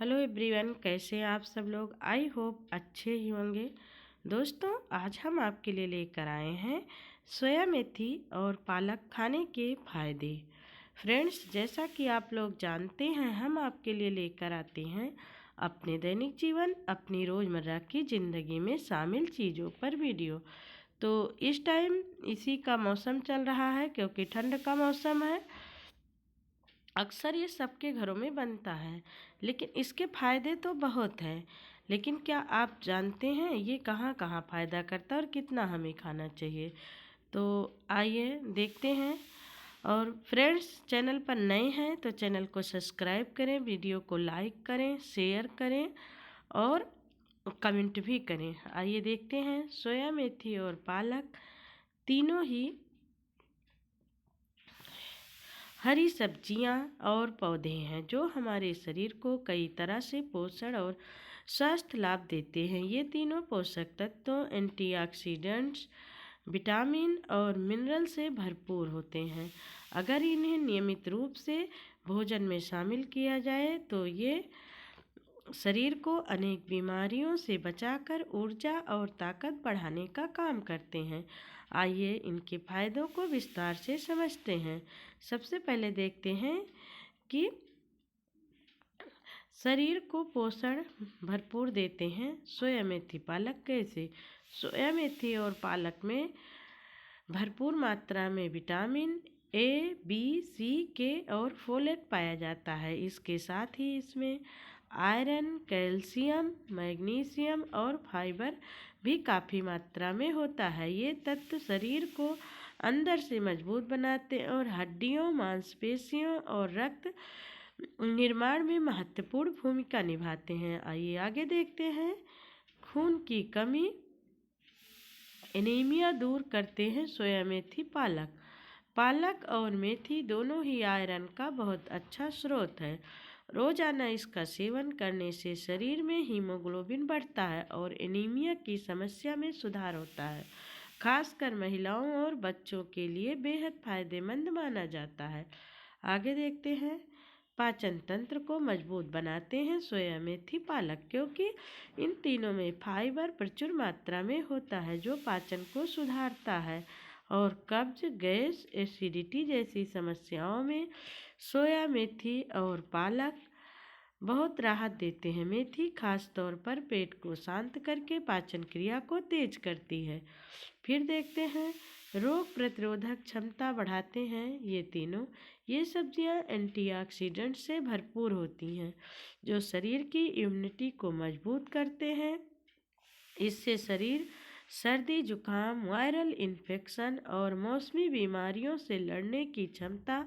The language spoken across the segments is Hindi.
हेलो एवरीवन, कैसे हैं आप सब लोग। आई होप अच्छे ही होंगे। दोस्तों, आज हम आपके लिए लेकर आए हैं सोया मेथी और पालक खाने के फायदे। फ्रेंड्स, जैसा कि आप लोग जानते हैं, हम आपके लिए लेकर आते हैं अपने दैनिक जीवन, अपनी रोज़मर्रा की ज़िंदगी में शामिल चीज़ों पर वीडियो। तो इस टाइम इसी का मौसम चल रहा है, क्योंकि ठंड का मौसम है। अक्सर ये सबके घरों में बनता है, लेकिन इसके फायदे तो बहुत हैं। लेकिन क्या आप जानते हैं ये कहाँ कहाँ फ़ायदा करता है और कितना हमें खाना चाहिए? तो आइए देखते हैं। और फ्रेंड्स, चैनल पर नए हैं तो चैनल को सब्सक्राइब करें, वीडियो को लाइक करें, शेयर करें और कमेंट भी करें। आइए देखते हैं। सोया मेथी और पालक तीनों ही हरी सब्जियां और पौधे हैं जो हमारे शरीर को कई तरह से पोषण और स्वास्थ्य लाभ देते हैं। ये तीनों पोषक तत्वों, एंटीऑक्सीडेंट्स, विटामिन और मिनरल से भरपूर होते हैं। अगर इन्हें नियमित रूप से भोजन में शामिल किया जाए तो ये शरीर को अनेक बीमारियों से बचाकर ऊर्जा और ताकत बढ़ाने का काम करते हैं। आइए इनके फायदों को विस्तार से समझते हैं। सबसे पहले देखते हैं कि शरीर को पोषण भरपूर देते हैं सोया मेथी पालक कैसे। सोया मेथी और पालक में भरपूर मात्रा में विटामिन ए, बी, सी, के और फोलेट पाया जाता है। इसके साथ ही इसमें आयरन, कैल्शियम, मैग्नीशियम और फाइबर भी काफ़ी मात्रा में होता है। ये तत्व शरीर को अंदर से मजबूत बनाते हैं और हड्डियों, मांसपेशियों और रक्त निर्माण में महत्वपूर्ण भूमिका निभाते हैं। आइए आगे देखते हैं। खून की कमी, एनीमिया दूर करते हैं सोया मेथी पालक। पालक और मेथी दोनों ही आयरन का बहुत अच्छा स्रोत है। रोजाना इसका सेवन करने से शरीर में हीमोग्लोबिन बढ़ता है और एनीमिया की समस्या में सुधार होता है। खासकर महिलाओं और बच्चों के लिए बेहद फायदेमंद माना जाता है। आगे देखते हैं। पाचन तंत्र को मजबूत बनाते हैं सोया मेथी पालक, क्योंकि इन तीनों में फाइबर प्रचुर मात्रा में होता है जो पाचन को सुधारता है और कब्ज, गैस, एसिडिटी जैसी समस्याओं में सोया मेथी और पालक बहुत राहत देते हैं। मेथी खास तौर पर पेट को शांत करके पाचन क्रिया को तेज करती है। फिर देखते हैं। रोग प्रतिरोधक क्षमता बढ़ाते हैं ये सब्जियां एंटीऑक्सीडेंट से भरपूर होती हैं जो शरीर की इम्यूनिटी को मजबूत करते हैं। इससे शरीर सर्दी, जुकाम, वायरल इन्फेक्शन और मौसमी बीमारियों से लड़ने की क्षमता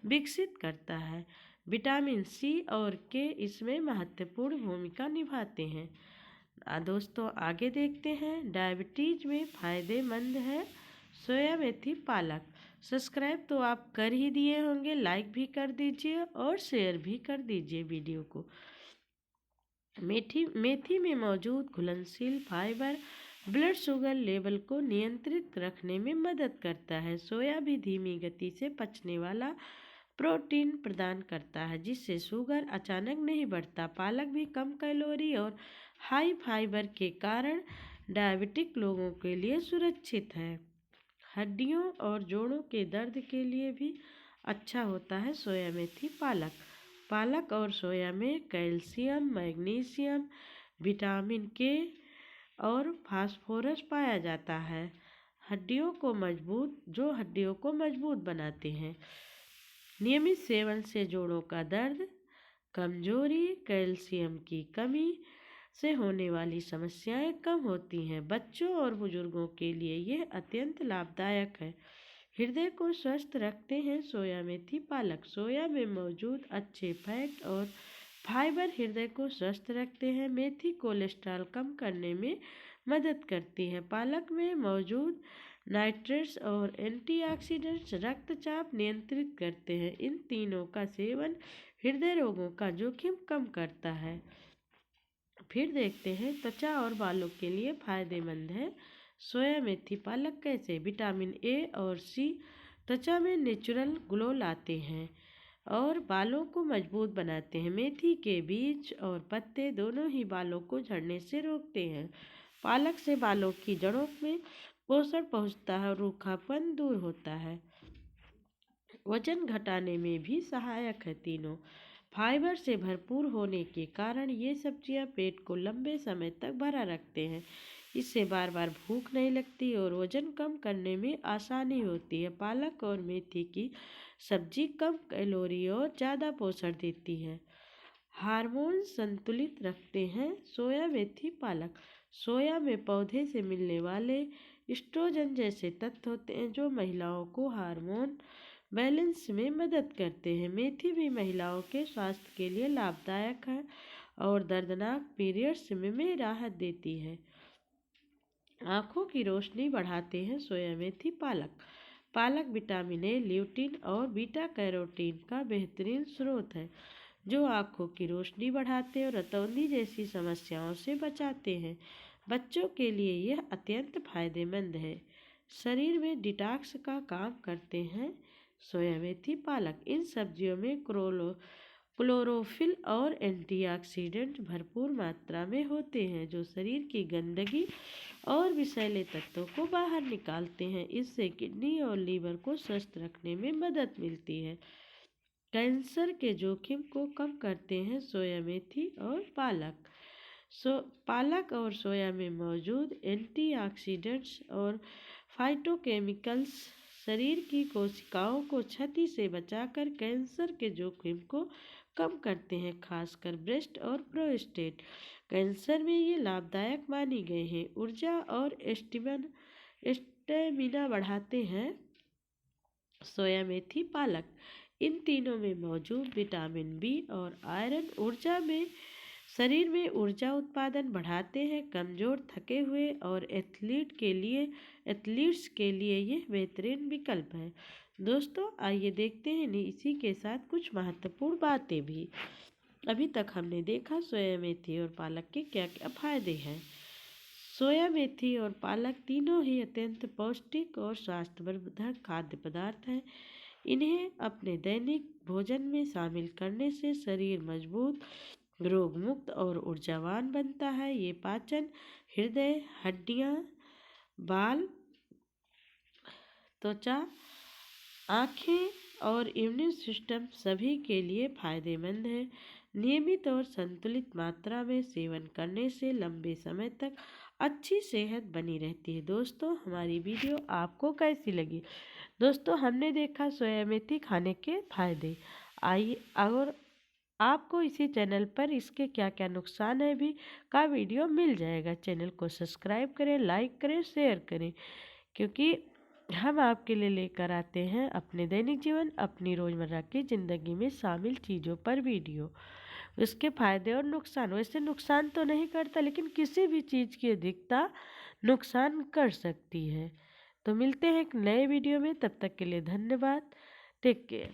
विकसित करता है। विटामिन सी और के इसमें महत्वपूर्ण भूमिका निभाते हैं। दोस्तों, आगे देखते हैं। डायबिटीज में फ़ायदेमंद है सोया मेथी पालक। सब्सक्राइब तो आप कर ही दिए होंगे, लाइक भी कर दीजिए और शेयर भी कर दीजिए वीडियो को। मेथी में मौजूद घुलनशील फाइबर ब्लड शुगर लेवल को नियंत्रित रखने में मदद करता है। सोया भी धीमी गति से पचने वाला प्रोटीन प्रदान करता है जिससे शुगर अचानक नहीं बढ़ता। पालक भी कम कैलोरी और हाई फाइबर के कारण डायबिटिक लोगों के लिए सुरक्षित है। हड्डियों और जोड़ों के दर्द के लिए भी अच्छा होता है सोया मेथी पालक। पालक और सोया में कैल्शियम, मैग्नीशियम, विटामिन के और फास्फोरस पाया जाता है हड्डियों को मजबूत बनाते हैं। नियमित सेवन से जोड़ों का दर्द, कमजोरी, कैल्शियम की कमी से होने वाली समस्याएं कम होती हैं। बच्चों और बुजुर्गों के लिए यह अत्यंत लाभदायक है। हृदय को स्वस्थ रखते हैं सोया मेथी पालक। सोया में मौजूद अच्छे फैट और फाइबर हृदय को स्वस्थ रखते हैं। मेथी कोलेस्ट्रॉल कम करने में मदद करती है। पालक में मौजूद नाइट्रेट्स और एंटीऑक्सीडेंट्स रक्तचाप नियंत्रित करते हैं। इन तीनों का सेवन हृदय रोगों का जोखिम कम करता है। फिर देखते हैं। त्वचा और बालों के लिए फायदेमंद है सोया मेथी पालक कैसे। विटामिन ए और सी त्वचा में नेचुरल ग्लो लाते हैं। और बालों को मजबूत बनाते हैं। मेथी के बीज और पत्ते दोनों ही बालों को झड़ने से रोकते हैं। पालक से बालों की जड़ों में पोषण पहुंचता है और रूखापन दूर होता है। वजन घटाने में भी सहायक है। तीनों फाइबर से भरपूर होने के कारण ये सब्जियां पेट को लंबे समय तक भरा रखते हैं। इससे बार बार भूख नहीं लगती और वजन कम करने में आसानी होती है। पालक और मेथी की सब्जी कम कैलोरी और ज़्यादा पोषण देती है। हार्मोन संतुलित रखते हैं। सोया मेथी पालक। सोया में पौधे से मिलने वाले एस्ट्रोजन जैसे तत्व होते हैं जो महिलाओं को हार्मोन बैलेंस में मदद करते हैं। मेथी भी महिलाओं के स्वास्थ्य के लिए लाभदायक है और दर्दनाक पीरियड्स में राहत देती है। आँखों की रोशनी बढ़ाते हैं सोया मेथी पालक। पालक विटामिन ए, ल्यूटिन और बीटा कैरोटीन का बेहतरीन स्रोत है जो आँखों की रोशनी बढ़ाते हैं और रतौंधी जैसी समस्याओं से बचाते हैं। बच्चों के लिए यह अत्यंत फायदेमंद है। शरीर में डिटॉक्स का काम करते हैं सोया मेथी पालक। इन सब्जियों में क्लोरोफिल और एंटीऑक्सीडेंट भरपूर मात्रा में होते हैं जो शरीर की गंदगी और विषैले तत्वों को बाहर निकालते हैं। इससे किडनी और लीवर को स्वस्थ रखने में मदद मिलती है। कैंसर के जोखिम को कम करते हैं सोया मेथी और पालक। पालक और सोया में मौजूद एंटीऑक्सीडेंट्स और फाइटोकेमिकल्स शरीर की कोशिकाओं को क्षति से बचाकर कैंसर के जोखिम को कम करते हैं, खासकर ब्रेस्ट और प्रोस्टेट कैंसर में ये लाभदायक मानी गए हैं। ऊर्जा और स्टेमिना बढ़ाते हैं सोया मेथी पालक। इन तीनों में मौजूद विटामिन बी और आयरन शरीर में ऊर्जा उत्पादन बढ़ाते हैं। कमजोर, थके हुए और एथलीट्स के लिए ये बेहतरीन विकल्प है। दोस्तों आइए देखते हैं इसी के साथ कुछ महत्वपूर्ण बातें भी। अभी तक हमने देखा सोया मेथी और पालक के क्या क्या फायदे हैं। सोया मेथी और पालक तीनों ही अत्यंत पौष्टिक और स्वास्थ्यवर्धक खाद्य पदार्थ हैं। इन्हें अपने दैनिक भोजन में शामिल करने से शरीर मजबूत, रोग मुक्त और ऊर्जावान बनता है। ये पाचन, हृदय, हड्डियाँ, बाल, त्वचा, आँखें और इम्यून सिस्टम सभी के लिए फायदेमंद है। नियमित और संतुलित मात्रा में सेवन करने से लंबे समय तक अच्छी सेहत बनी रहती है। दोस्तों हमारी वीडियो आपको कैसी लगी? दोस्तों हमने देखा सोया मेथी खाने के फायदे। आइए और आपको इसी चैनल पर इसके क्या क्या नुकसान है भी का वीडियो मिल जाएगा। चैनल को सब्सक्राइब करें, लाइक करें, शेयर करें, क्योंकि हम आपके लिए लेकर आते हैं अपने दैनिक जीवन, अपनी रोज़मर्रा की ज़िंदगी में शामिल चीज़ों पर वीडियो, उसके फायदे और नुकसान। वैसे नुकसान तो नहीं करता, लेकिन किसी भी चीज़ की अधिकता नुकसान कर सकती है। तो मिलते हैं एक नए वीडियो में, तब तक के लिए धन्यवाद। Take care.